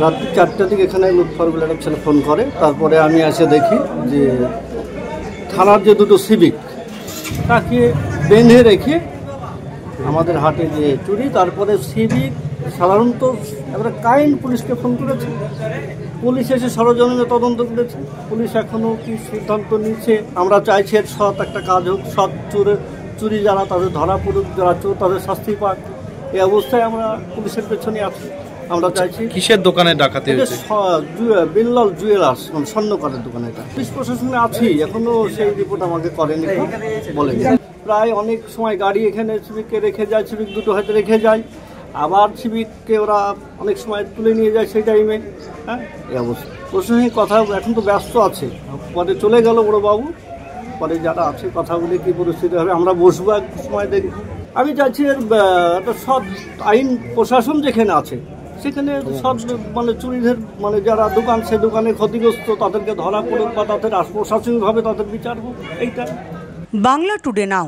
রাত্রি 4টার দিকে এখানে লুৎফর বলে একটা ছেলে ফোন করে। তারপরে আমি এসে দেখি যে থানার যে দুটো সিভিক তাকে বেঁধে রেখে আমাদের হাটে যে চুরি। তারপরে সিভিক সাধারণত একটা কাইন্ড পুলিশকে ফোন করেছে, পুলিশ এসে সরজমিনে তদন্ত করেছে। পুলিশ এখনও কি সিদ্ধান্ত নিচ্ছে, আমরা চাইছি এর সৎ একটা কাজ হোক, সৎ চুরি যারা তাদের ধরা পড়ুক, যারা চোর তাদের শাস্তি পাক। এই অবস্থায় আমরা পুলিশের পেছনে আছি। আমরা চাইছি। কিসের দোকানে ডাকাতি হয়েছে? বিল্লাল জুয়েলার্স, মানে স্বর্ণকারের দোকানে। এটা পুলিশ প্রশাসনে আছি, এখনো সেই রিপোর্ট আমাকে করেনি, বলেনি। প্রায় অনেক সময় গাড়ি এখানে সিভিককে রেখে যায়, সিভিক দুটো হয়তো রেখে যায়, আবার সিভিককে ওরা অনেক সময় তুলে নিয়ে যায় সেই টাইমে। হ্যাঁ, এই অবস্থা। প্রশাসনিক কথা এখন তো ব্যস্ত আছে, পরে চলে গেল বড়োবাবু, পরে যারা আছে কথা বলে কী পরিস্থিতি হবে আমরা বসবো এক সময় দেখি। আমি চাইছি এর একটা সৎ আইন প্রশাসন যেখানে আছে সেখানে সব মানে চুরিদের মানে যারা দোকান, সে দোকানে ক্ষতিগ্রস্ত তাদেরকে ধরা পড়ুক বা তাদের প্রশাসনিকভাবে তাদের বিচার হোক। এইটা বাংলা টুডে নাও।